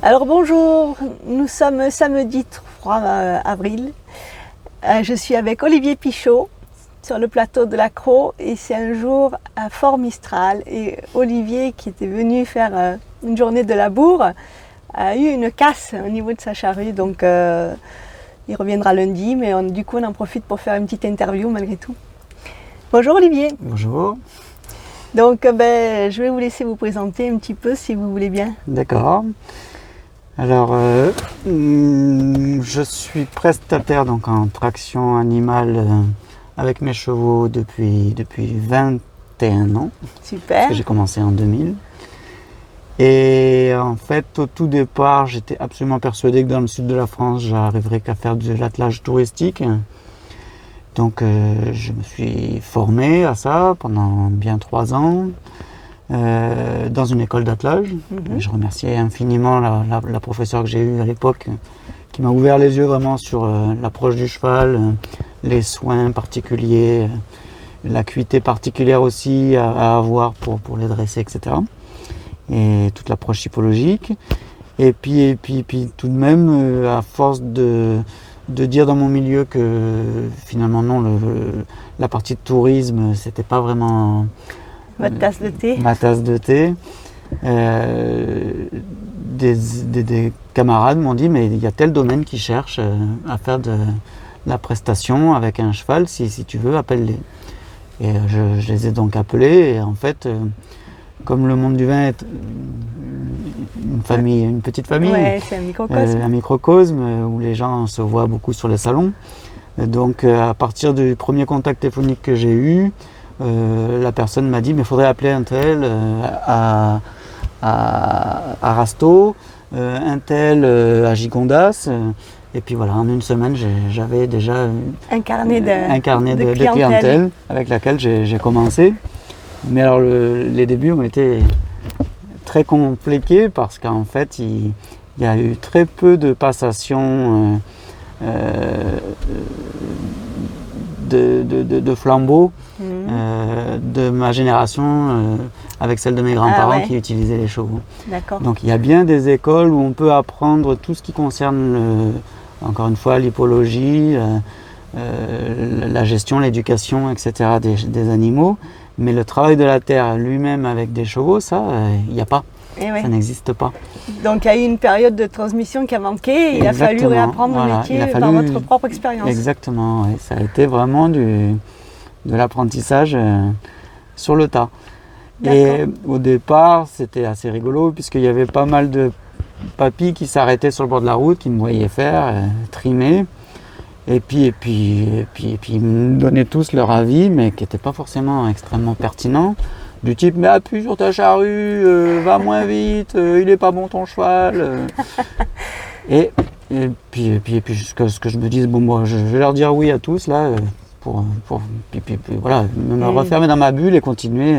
Alors bonjour, nous sommes samedi 3 avril. Je suis avec Olivier Pichot sur le plateau de la Crau et c'est un jour à Fort Mistral. Et Olivier, qui était venu faire une journée de labour, a eu une casse au niveau de sa charrue. Donc il reviendra lundi, mais du coup on en profite pour faire une petite interview malgré tout. Bonjour Olivier. Bonjour. Donc je vais vous laisser vous présenter un petit peu si vous voulez bien. D'accord. Alors, je suis prestataire donc en traction animale avec mes chevaux depuis 21 ans. Super. Parce que j'ai commencé en 2000. Et en fait, au tout départ, j'étais absolument persuadé que dans le sud de la France, j'arriverais qu'à faire de l'attelage touristique. Donc, je me suis formé à ça pendant bien 3 ans. Dans une école d'attelage. Je remercie infiniment la professeure que j'ai eue à l'époque qui m'a ouvert les yeux vraiment sur l'approche du cheval, les soins particuliers, l'acuité particulière aussi à avoir pour les dresser, etc. Et toute l'approche typologique. Et puis tout de même, à force de dire dans mon milieu que finalement non, la partie de tourisme, c'était pas vraiment votre tasse de thé. Ma tasse de thé. Des camarades m'ont dit, mais il y a tel domaine qui cherche à faire de la prestation avec un cheval, si tu veux, appelle-les. Et je les ai donc appelés, et en fait, comme le monde du vin est une petite famille, ouais, c'est un microcosme où les gens se voient beaucoup sur les salons. Donc à partir du premier contact téléphonique que j'ai eu, la personne m'a dit mais il faudrait appeler un tel à Rasto, un tel à Gigondas, et puis voilà, en une semaine j'avais déjà un carnet de clientèle avec laquelle j'ai commencé. Mais alors les débuts ont été très compliqués parce qu'en fait il y a eu très peu de passation de flambeaux de ma génération avec celle de mes grands-parents qui utilisaient les chevaux. D'accord. Donc il y a bien des écoles où on peut apprendre tout ce qui concerne, encore une fois, l'hippologie, la gestion, l'éducation, etc. des animaux. Mais le travail de la terre lui-même avec des chevaux, ça, il n'y a pas. Ça n'existe pas. Donc il y a eu une période de transmission qui a manqué et il a fallu réapprendre le métier par votre propre expérience. Exactement, oui. Ça a été vraiment de l'apprentissage sur le tas. Et au départ, c'était assez rigolo puisqu'il y avait pas mal de papis qui s'arrêtaient sur le bord de la route, qui me voyaient faire, trimer. Et puis ils me donnaient tous leur avis, mais qui n'était pas forcément extrêmement pertinent. Du type, mais appuie sur ta charrue, va moins vite, il est pas bon ton cheval. Et puis jusqu'à ce que je me dise, bon, moi, je vais leur dire oui à tous, là, puis voilà, me refermer dans ma bulle et continuer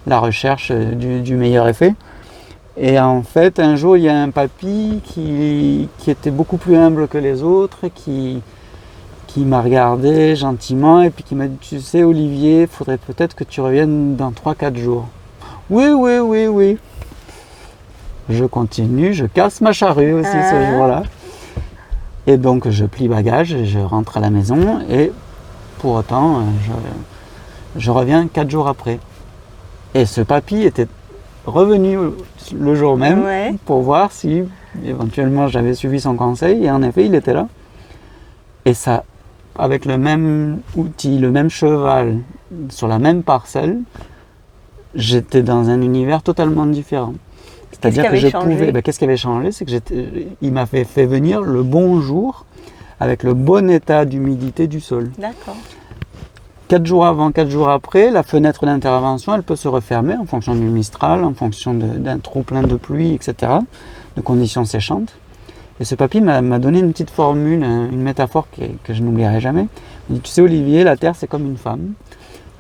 la recherche du meilleur effet. Et en fait, un jour, il y a un papy qui était beaucoup plus humble que les autres, qui m'a regardé gentiment et puis qui m'a dit, tu sais Olivier, il faudrait peut-être que tu reviennes dans 3-4 jours. Oui. Je continue, je casse ma charrue aussi ce jour-là. Et donc je plie bagage, je rentre à la maison et pour autant je reviens 4 jours après. Et ce papy était revenu le jour même pour voir si éventuellement j'avais suivi son conseil et en effet il était là. Et ça, avec le même outil, le même cheval, sur la même parcelle, j'étais dans un univers totalement différent. C'est-à-dire que je pouvais. Qu'est-ce qui avait changé? C'est que il m'a fait venir le bon jour, avec le bon état d'humidité du sol. D'accord. 4 jours avant, 4 jours après, la fenêtre d'intervention, elle peut se refermer en fonction du Mistral, en fonction d'un trop plein de pluie, etc., de conditions séchantes. Et ce papy m'a donné une petite formule, une métaphore que je n'oublierai jamais. Il dit, tu sais Olivier, la terre c'est comme une femme.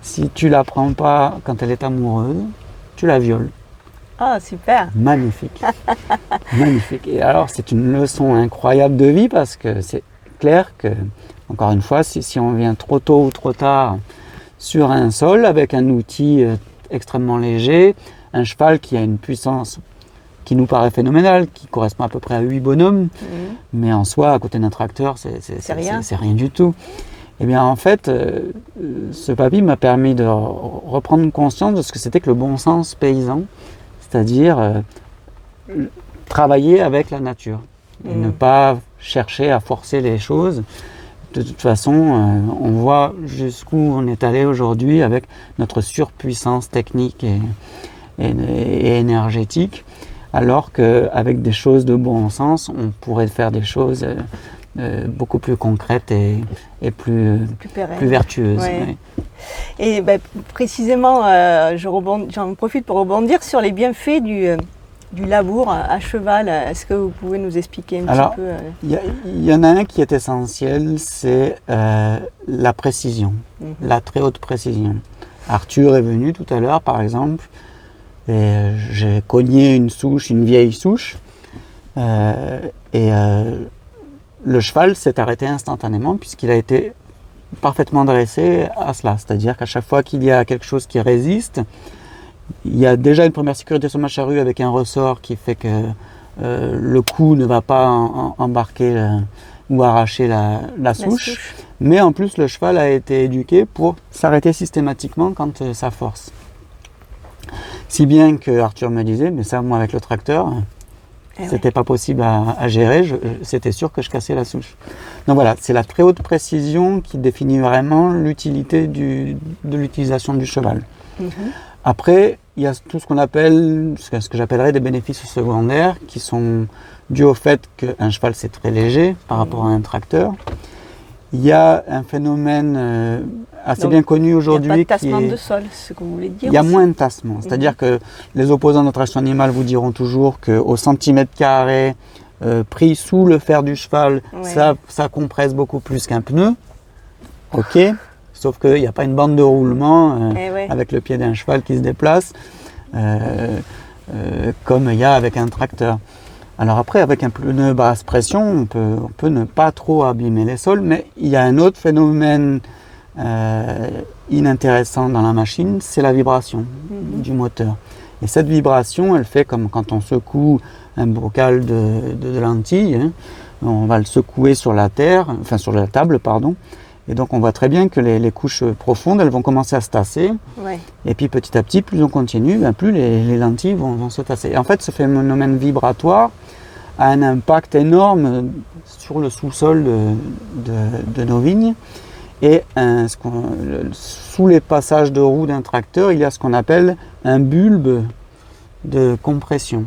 Si tu la prends pas quand elle est amoureuse, tu la violes. Ah, super. Magnifique. Magnifique. Et alors c'est une leçon incroyable de vie parce que c'est clair que, encore une fois, si on vient trop tôt ou trop tard sur un sol avec un outil extrêmement léger, un cheval qui a une puissance qui nous paraît phénoménal, qui correspond à peu près à 8 bonhommes, mais en soi, à côté d'un tracteur, c'est rien du tout. Eh bien, en fait, ce papy m'a permis de reprendre conscience de ce que c'était que le bon sens paysan, c'est-à-dire travailler avec la nature, et ne pas chercher à forcer les choses. De toute façon, on voit jusqu'où on est allé aujourd'hui avec notre surpuissance technique et énergétique, alors qu'avec des choses de bon sens, on pourrait faire des choses beaucoup plus concrètes et plus vertueuses. Ouais. Ouais. Et précisément, j'en profite pour rebondir sur les bienfaits du labour à cheval. Est-ce que vous pouvez nous expliquer un petit peu il y en a un qui est essentiel, c'est la précision, la très haute précision. Arthur est venu tout à l'heure, par exemple, et j'ai cogné une vieille souche, le cheval s'est arrêté instantanément puisqu'il a été parfaitement dressé à cela. C'est-à-dire qu'à chaque fois qu'il y a quelque chose qui résiste, il y a déjà une première sécurité sur ma charrue avec un ressort qui fait que le cou ne va pas embarquer ou arracher la souche. Mais en plus, le cheval a été éduqué pour s'arrêter systématiquement quand ça force. Si bien que Arthur me disait, mais ça, moi, avec le tracteur, c'était pas possible à gérer, c'était sûr que je cassais la souche. Donc voilà, c'est la très haute précision qui définit vraiment l'utilité de l'utilisation du cheval. Après, il y a tout ce qu'on appelle, ce que j'appellerais des bénéfices secondaires, qui sont dus au fait qu'un cheval c'est très léger par rapport à un tracteur. Il y a un phénomène assez bien connu aujourd'hui. Il n'y a pas de tassement de sol, c'est ce que vous voulez dire. Il y a moins de tassement. C'est-à-dire que les opposants de traction animale vous diront toujours qu'au centimètre carré, pris sous le fer du cheval, ça compresse beaucoup plus qu'un pneu. Ok. Sauf qu'il n'y a pas une bande de roulement avec le pied d'un cheval qui se déplace, comme il y a avec un tracteur. Alors après, avec un pneu basse pression, on peut ne pas trop abîmer les sols, mais il y a un autre phénomène inintéressant dans la machine, c'est la vibration du moteur. Et cette vibration, elle fait comme quand on secoue un bocal de lentilles, hein, on va le secouer sur la table, pardon. Et donc on voit très bien que les couches profondes, elles vont commencer à se tasser. Et puis petit à petit, plus on continue, plus les lentilles vont se tasser. Et en fait, ce phénomène vibratoire a un impact énorme sur le sous-sol de nos vignes. Et sous les passages de roues d'un tracteur, il y a ce qu'on appelle un bulbe de compression.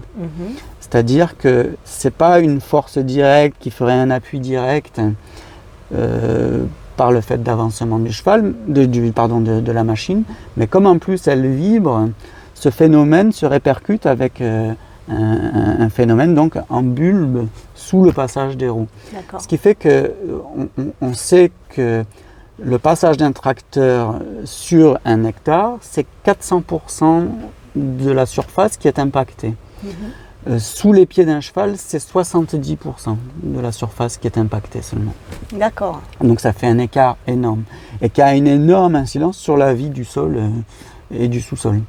C'est-à-dire que ce n'est pas une force directe qui ferait un appui direct par le fait d'avancement du cheval, de la machine, mais comme en plus elle vibre, ce phénomène se répercute avec un phénomène donc en bulbe sous le passage des roues. Ce qui fait qu'on sait que le passage d'un tracteur sur un hectare, c'est 400% de la surface qui est impactée. Sous les pieds d'un cheval, c'est 70% de la surface qui est impactée seulement. D'accord. Donc ça fait un écart énorme et qui a une énorme incidence sur la vie du sol et du sous-sol.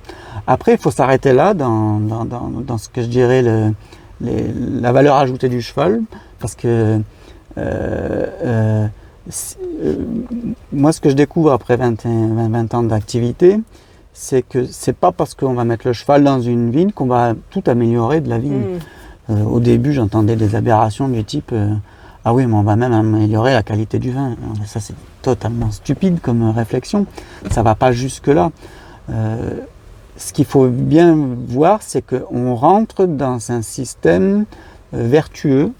Après, il faut s'arrêter là dans ce que je dirais la valeur ajoutée du cheval, parce que moi, ce que je découvre après 20 ans d'activité, c'est que c'est pas parce qu'on va mettre le cheval dans une vigne qu'on va tout améliorer de la vigne. Au début, j'entendais des aberrations du type ah oui, mais on va même améliorer la qualité du vin. Alors, ça, c'est totalement stupide comme réflexion. Ça va pas jusque-là. Ce qu'il faut bien voir, c'est qu'on rentre dans un système vertueux,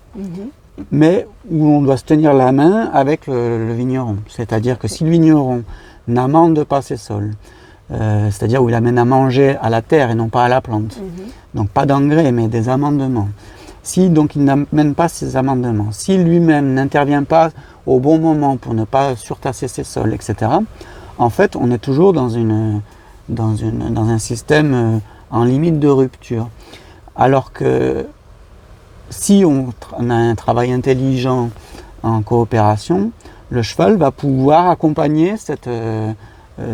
mais où on doit se tenir la main avec le vigneron. C'est-à-dire que si le vigneron n'amende pas ses sols, c'est-à-dire où il amène à manger à la terre et non pas à la plante. Donc pas d'engrais, mais des amendements. Si donc il n'amène pas ces amendements, si lui-même n'intervient pas au bon moment pour ne pas surtasser ses sols, etc., en fait, on est toujours dans un système en limite de rupture. Alors que si on a un travail intelligent en coopération, le cheval va pouvoir accompagner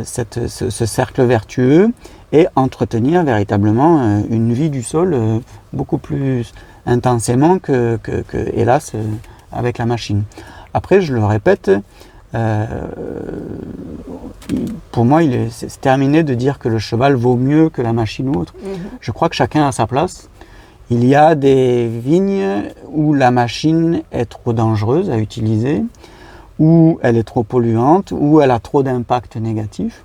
ce cercle vertueux et entretenir véritablement une vie du sol beaucoup plus intensément que hélas, avec la machine. Après, je le répète, pour moi, c'est terminé de dire que le cheval vaut mieux que la machine ou autre. Je crois que chacun a sa place. Il y a des vignes où la machine est trop dangereuse à utiliser, où elle est trop polluante, où elle a trop d'impact négatif.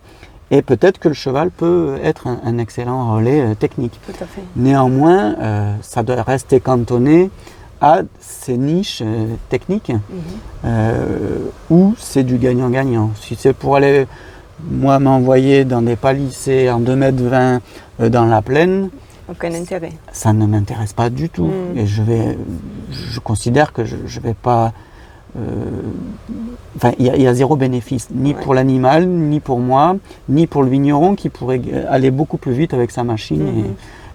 Et peut-être que le cheval peut être un excellent relais technique. Tout à fait. Néanmoins, ça doit rester cantonné à ces niches techniques où c'est du gagnant-gagnant. Si c'est pour aller, moi, m'envoyer dans des palissés en 2,20 m dans la plaine, aucun intérêt. Ça ne m'intéresse pas du tout. Et je considère que je ne vais pas... Enfin, il y a zéro bénéfice, ni pour l'animal, ni pour moi, ni pour le vigneron qui pourrait aller beaucoup plus vite avec sa machine. Et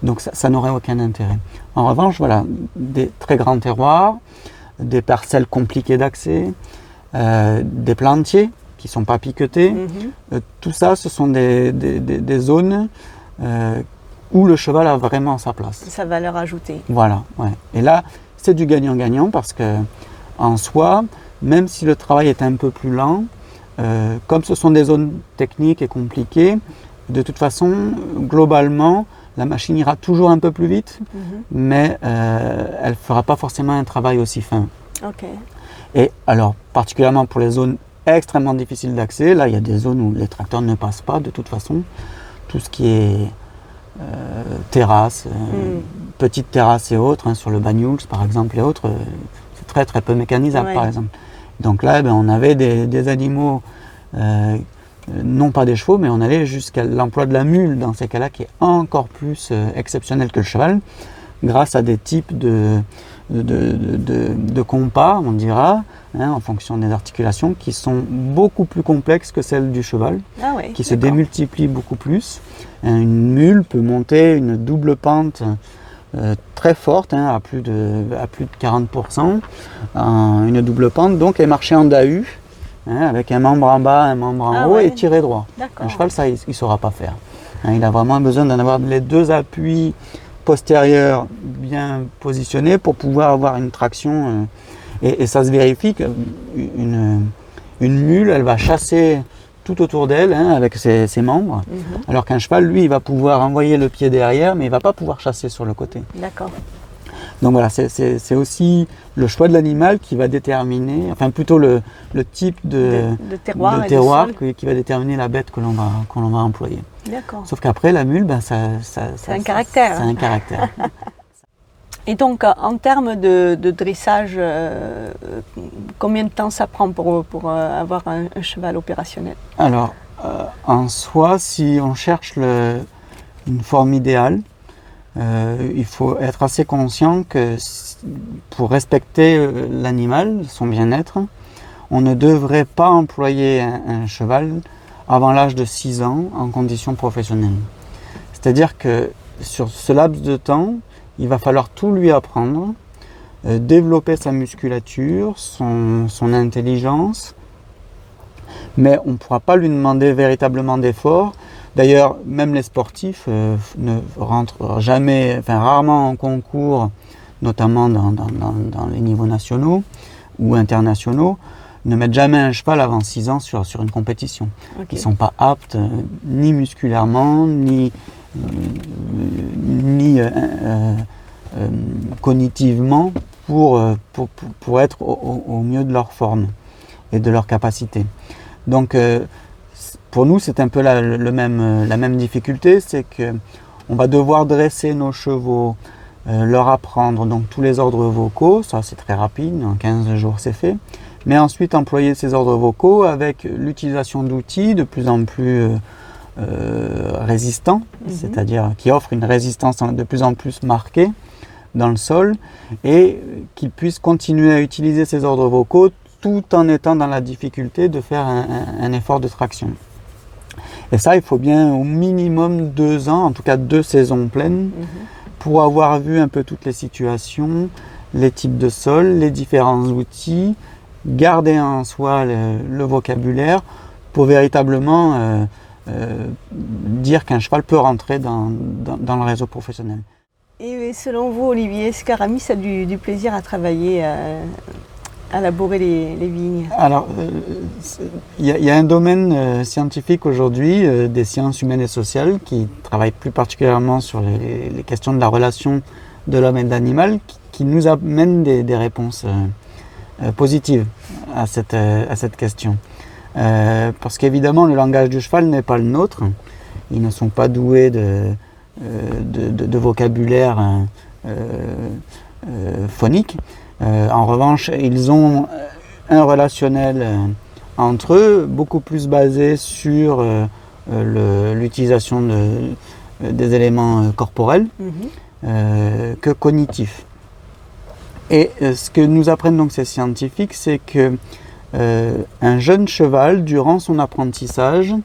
donc ça n'aurait aucun intérêt. En revanche, voilà, des très grands terroirs, des parcelles compliquées d'accès, des plantiers qui ne sont pas piquetés. Tout ça, ce sont des zones où le cheval a vraiment sa place. Sa valeur ajoutée. Voilà, ouais. Et là, c'est du gagnant-gagnant parce que en soi, même si le travail est un peu plus lent, comme ce sont des zones techniques et compliquées, de toute façon, globalement, la machine ira toujours un peu plus vite, mais elle ne fera pas forcément un travail aussi fin. Okay. Et alors, particulièrement pour les zones extrêmement difficiles d'accès, là, il y a des zones où les tracteurs ne passent pas de toute façon. Tout ce qui est terrasse, petites terrasses et autres, sur le Banyuls par exemple et autres, c'est très très peu mécanisable par exemple. Donc là, on avait des animaux, non pas des chevaux, mais on allait jusqu'à l'emploi de la mule dans ces cas-là, qui est encore plus exceptionnel que le cheval, grâce à des types de compas, on dira, en fonction des articulations, qui sont beaucoup plus complexes que celles du cheval, qui se démultiplient beaucoup plus. Une mule peut monter une double pente très forte, à plus de 40%, une double pente, donc et marcher en DAU, avec un membre en bas, un membre en haut et tirer droit. Un cheval, ça, il ne saura pas faire. Il a vraiment besoin d'en avoir les deux appuis postérieurs bien positionnés pour pouvoir avoir une traction. Et ça se vérifie qu'une mule, elle va chasser tout autour d'elle avec ses membres, alors qu'un cheval, lui, il va pouvoir envoyer le pied derrière, mais il ne va pas pouvoir chasser sur le côté. D'accord. Donc voilà, c'est aussi le choix de l'animal qui va déterminer, enfin plutôt le type de terroir qui va déterminer la bête que l'on va employer. D'accord. Sauf qu'après, la mule, c'est un caractère. C'est un caractère. Et donc, en termes de dressage, combien de temps ça prend pour avoir un cheval opérationnel? Alors, en soi, si on cherche une forme idéale, il faut être assez conscient que pour respecter l'animal, son bien-être, on ne devrait pas employer un cheval avant l'âge de 6 ans en conditions professionnelles. C'est-à-dire que sur ce laps de temps, il va falloir tout lui apprendre, développer sa musculature, son intelligence, mais on ne pourra pas lui demander véritablement d'efforts. D'ailleurs, même les sportifs ne rentrent jamais, rarement en concours, notamment dans les niveaux nationaux ou internationaux, ne mettent jamais un cheval avant 6 ans sur une compétition. Ils ne sont pas aptes ni musculairement, ni cognitivement pour être au mieux de leur forme et de leur capacité. Donc pour nous c'est un peu la même difficulté, c'est qu'on va devoir dresser nos chevaux, leur apprendre donc tous les ordres vocaux, ça c'est très rapide, en 15 jours c'est fait, mais ensuite employer ces ordres vocaux avec l'utilisation d'outils de plus en plus résistants, c'est-à-dire qui offrent une résistance de plus en plus marquée dans le sol et qu'ils puissent continuer à utiliser ces ordres vocaux tout en étant dans la difficulté de faire un effort de traction. Et ça, il faut bien au minimum 2 ans, en tout cas 2 saisons pleines, pour avoir vu un peu toutes les situations, les types de sol, les différents outils, garder en soi le vocabulaire, pour véritablement dire qu'un cheval peut rentrer dans le réseau professionnel. Et selon vous, Olivier, est-ce qu'Aramis a du plaisir à travailler, à labourer les vignes? Alors, il y a un domaine scientifique aujourd'hui, des sciences humaines et sociales, qui travaille plus particulièrement sur les questions de la relation de l'homme et de l'animal, qui nous amène des réponses positives à cette question. Parce qu'évidemment, le langage du cheval n'est pas le nôtre. Ils ne sont pas doués de vocabulaire phonique. En revanche, ils ont un relationnel entre eux beaucoup plus basé sur l'utilisation des éléments corporels que cognitifs. Et ce que nous apprennent donc ces scientifiques, c'est que un jeune cheval, durant son apprentissage,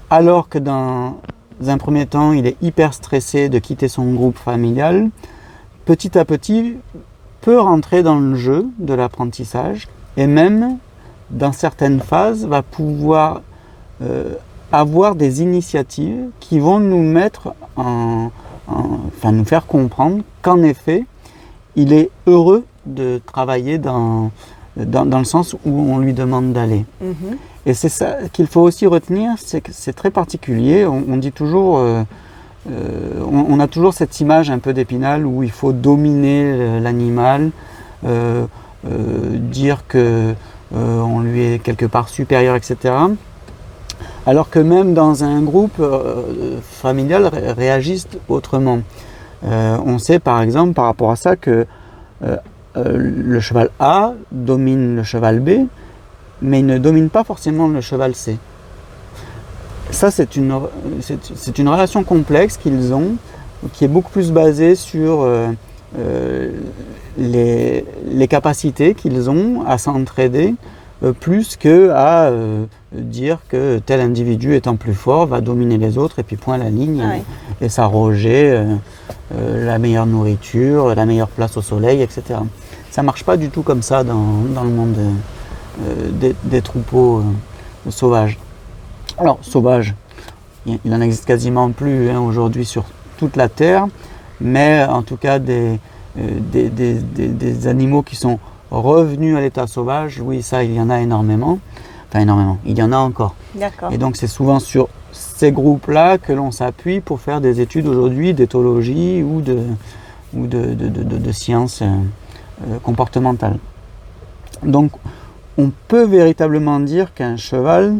alors que dans un premier temps, il est hyper stressé de quitter son groupe familial, petit à petit, peut rentrer dans le jeu de l'apprentissage et même, dans certaines phases, va pouvoir avoir des initiatives qui vont nous mettre nous faire comprendre qu'en effet, il est heureux de travailler dans le sens où on lui demande d'aller. Et c'est ça qu'il faut aussi retenir, c'est que c'est très particulier. On dit toujours, on a toujours cette image un peu d'Épinal où il faut dominer l'animal, dire que on lui est quelque part supérieur, etc. Alors que même dans un groupe familial réagissent autrement. On sait par exemple par rapport à ça que le cheval A domine le cheval B, mais il ne domine pas forcément le cheval C. Ça, c'est une relation complexe qu'ils ont, qui est beaucoup plus basée sur les capacités qu'ils ont à s'entraider, plus qu'à dire que tel individu étant plus fort va dominer les autres et puis point à la ligne et s'arroger la meilleure nourriture, la meilleure place au soleil, etc. Ça ne marche pas du tout comme ça dans le monde des troupeaux sauvages. Alors, sauvages, il n'en existe quasiment plus aujourd'hui sur toute la Terre, mais en tout cas des animaux qui sont revenus à l'état sauvage, oui, ça, il y en a énormément. Enfin, énormément, il y en a encore. D'accord. Et donc, c'est souvent sur ces groupes-là que l'on s'appuie pour faire des études aujourd'hui d'éthologie ou de sciences comportementales. Donc, on peut véritablement dire qu'un cheval,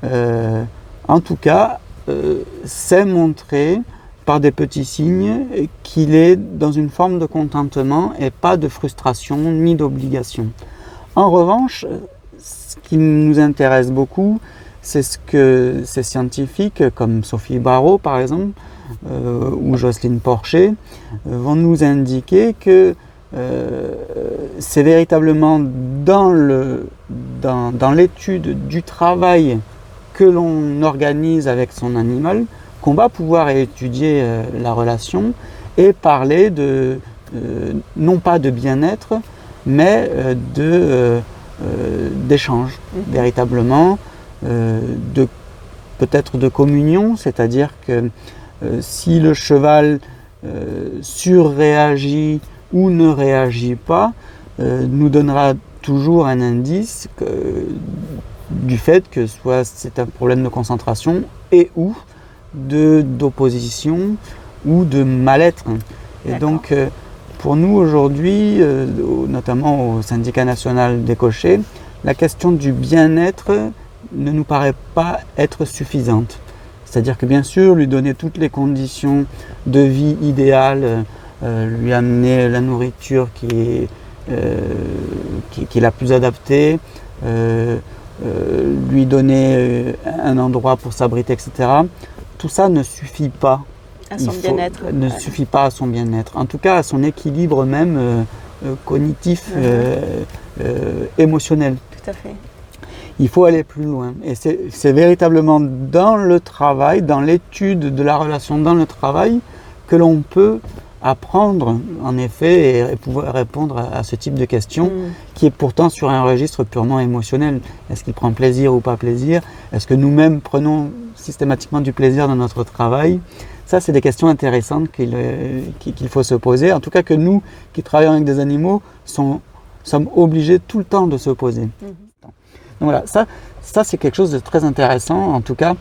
en tout cas, sait montrer par des petits signes qu'il est dans une forme de contentement et pas de frustration ni d'obligation. En revanche, ce qui nous intéresse beaucoup, c'est ce que ces scientifiques comme Sophie Barrault par exemple ou Jocelyne Porcher vont nous indiquer que c'est véritablement dans l'étude du travail que l'on organise avec son animal qu'on va pouvoir étudier la relation et parler non pas de bien-être, mais d'échange, véritablement, peut-être de communion, c'est-à-dire que si le cheval surréagit ou ne réagit pas, nous donnera toujours un indice du fait que soit c'est un problème de concentration et ou d'opposition ou de mal-être. Et donc pour nous aujourd'hui, notamment au syndicat national des cochers, la question du bien-être ne nous paraît pas être suffisante. C'est-à-dire que bien sûr, lui donner toutes les conditions de vie idéales, lui amener la nourriture qui est la plus adaptée, lui donner un endroit pour s'abriter, etc. Tout ça ne suffit pas. À son bien-être. Ne suffit pas à son bien-être. En tout cas, à son équilibre même cognitif, émotionnel. Tout à fait. Il faut aller plus loin. Et c'est véritablement dans le travail, dans l'étude de la relation dans le travail, que l'on peut apprendre en effet et pouvoir répondre à ce type de questions qui est pourtant sur un registre purement émotionnel. Est-ce qu'il prend plaisir ou pas plaisir? Est-ce que nous-mêmes prenons systématiquement du plaisir dans notre travail? Ça, c'est des questions intéressantes qu'il faut se poser. En tout cas que nous, qui travaillons avec des animaux, sommes obligés tout le temps de se poser. Donc voilà, ça c'est quelque chose de très intéressant. En tout cas,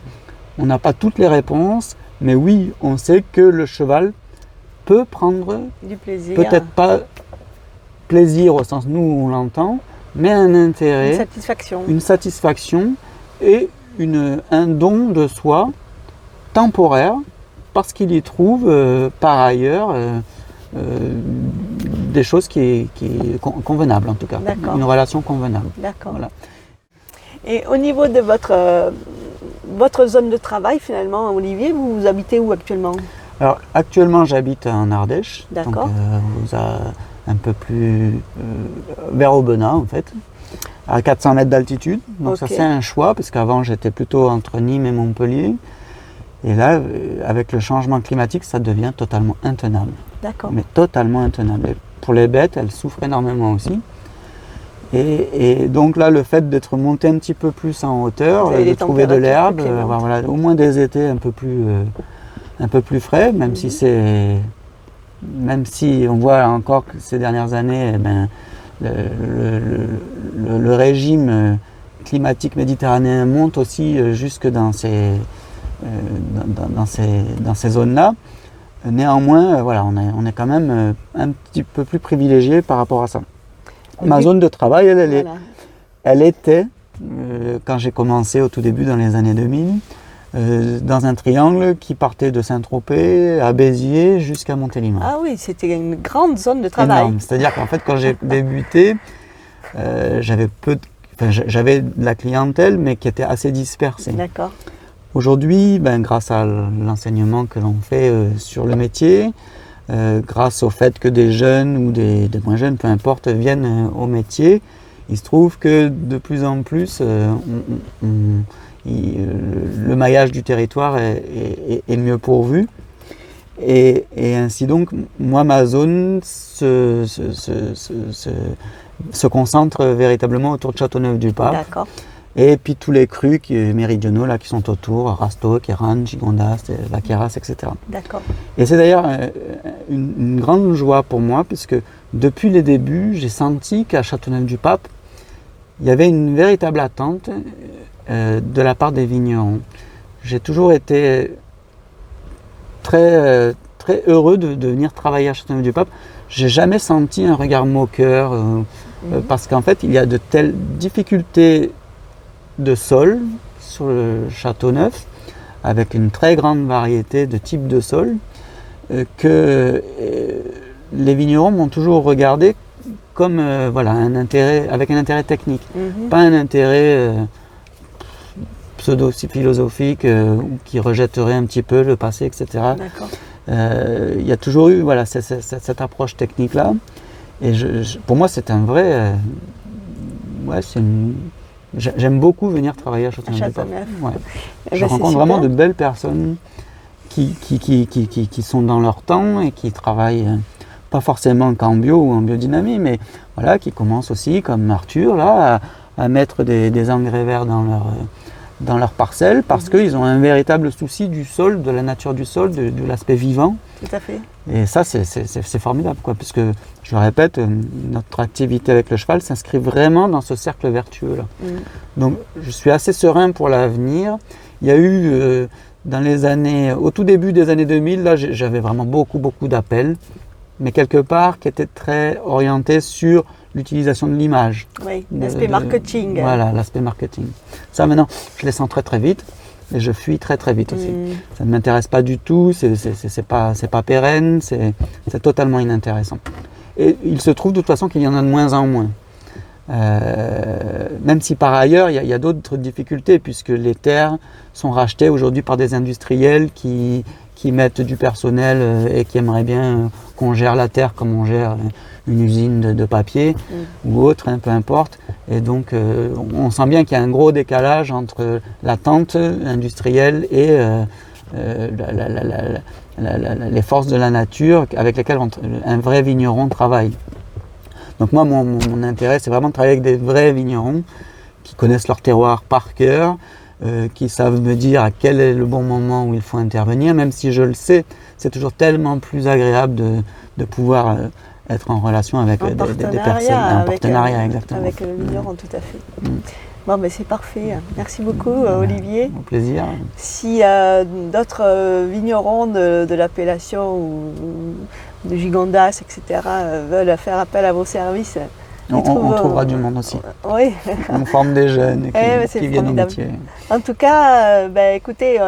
on n'a pas toutes les réponses, mais oui, on sait que le cheval peut prendre du plaisir. Peut-être pas plaisir au sens nous on l'entend, mais un intérêt, une satisfaction et un don de soi temporaire parce qu'il y trouve par ailleurs des choses qui est convenable en tout cas, une relation convenable. D'accord. Voilà. Et au niveau de votre zone de travail finalement, Olivier, vous habitez où actuellement? Alors actuellement j'habite en Ardèche, d'accord. Donc un peu plus vers Aubenas en fait, à 400 mètres d'altitude. Donc ça c'est un choix parce qu'avant j'étais plutôt entre Nîmes et Montpellier. Et là, avec le changement climatique, ça devient totalement intenable. D'accord. Mais totalement intenable. Et pour les bêtes, elles souffrent énormément aussi. Et donc là, le fait d'être monté un petit peu plus en hauteur, de trouver de l'herbe, voilà, au moins des étés un peu plus frais, même si on voit encore que ces dernières années, le régime climatique méditerranéen monte aussi jusque dans ces zones-là. Néanmoins, voilà, on est quand même un petit peu plus privilégié par rapport à ça. Ma zone de travail, elle était, quand j'ai commencé au tout début dans les années 2000, dans un triangle qui partait de Saint-Tropez à Béziers jusqu'à Montélimar. Ah oui, c'était une grande zone de travail. Énorme. C'est-à-dire qu'en fait, quand j'ai débuté, j'avais de la clientèle, mais qui était assez dispersée. D'accord. Aujourd'hui, grâce à l'enseignement que l'on fait sur le métier, grâce au fait que des jeunes ou des moins jeunes, peu importe, viennent au métier, il se trouve que de plus en plus, le maillage du territoire est mieux pourvu. Et ainsi donc, moi, ma zone se concentre véritablement autour de Châteauneuf-du-Pape. D'accord. Et puis tous les crus méridionaux là, qui sont autour, Rastoc, Eran, Gigondas, Vaqueras, etc. D'accord. Et c'est d'ailleurs une grande joie pour moi, puisque depuis les débuts, j'ai senti qu'à Châteauneuf-du-Pape, il y avait une véritable attente de la part des vignerons. J'ai toujours été très heureux de venir travailler à Châteauneuf-du-Pape. J'ai jamais senti un regard moqueur, parce qu'en fait, il y a de telles difficultés de sol sur le Châteauneuf, avec une très grande variété de types de sol, que les vignerons m'ont toujours regardé comme voilà, avec un intérêt technique, pas un intérêt pseudo-philosophique qui rejetterait un petit peu le passé, etc. Il y a toujours eu voilà, cette approche technique-là, et pour moi c'est un vrai... J'aime beaucoup venir travailler à Châteauneuf. Ouais. Je rencontre vraiment de belles personnes qui sont dans leur temps et qui travaillent pas forcément qu'en bio ou en biodynamie, mais voilà, qui commencent aussi, comme Arthur, là, à mettre des engrais verts dans leur parcelle parce qu'ils ont un véritable souci du sol, de la nature du sol, de l'aspect vivant. Tout à fait. Et ça, c'est formidable, quoi, puisque, je le répète, notre activité avec le cheval s'inscrit vraiment dans ce cercle vertueux-là. Donc, je suis assez serein pour l'avenir. Il y a eu, au tout début des années 2000, là, j'avais vraiment beaucoup d'appels, mais quelque part qui étaient très orientés sur l'utilisation de l'image. Oui, l'aspect marketing. Voilà, l'aspect marketing. Ça, maintenant, je les sens très vite. Et je fuis très vite aussi. Ça ne m'intéresse pas du tout, c'est pas pérenne, c'est totalement inintéressant. Et il se trouve de toute façon qu'il y en a de moins en moins. Même si par ailleurs il y a d'autres difficultés, puisque les terres sont rachetées aujourd'hui par des industriels qui mettent du personnel et qui aimeraient bien qu'on gère la terre comme on gère une usine de papier ou autre, peu importe. Et donc on sent bien qu'il y a un gros décalage entre l'attente industrielle et les forces de la nature avec lesquelles un vrai vigneron travaille. Donc moi, mon intérêt, c'est vraiment de travailler avec des vrais vignerons qui connaissent leur terroir par cœur, qui savent me dire à quel est le bon moment où il faut intervenir, même si je le sais, c'est toujours tellement plus agréable de pouvoir être en relation avec des personnes, en partenariat, exactement. Avec le vigneron, tout à fait. Bon, ben c'est parfait. Merci beaucoup, Olivier. Au plaisir. Si d'autres vignerons de l'appellation ou de Gigondas, etc., veulent faire appel à vos services, on trouvera du monde aussi. Oui. On forme des jeunes qui viennent au métier. En tout cas, écoutez,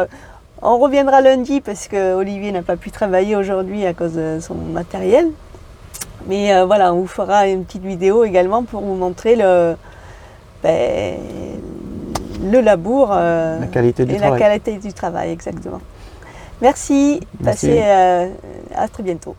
on reviendra lundi parce que Olivier n'a pas pu travailler aujourd'hui à cause de son matériel. Mais voilà, on vous fera une petite vidéo également pour vous montrer le labour la qualité du et travail. la qualité du travail, exactement. Merci. Passez à très bientôt.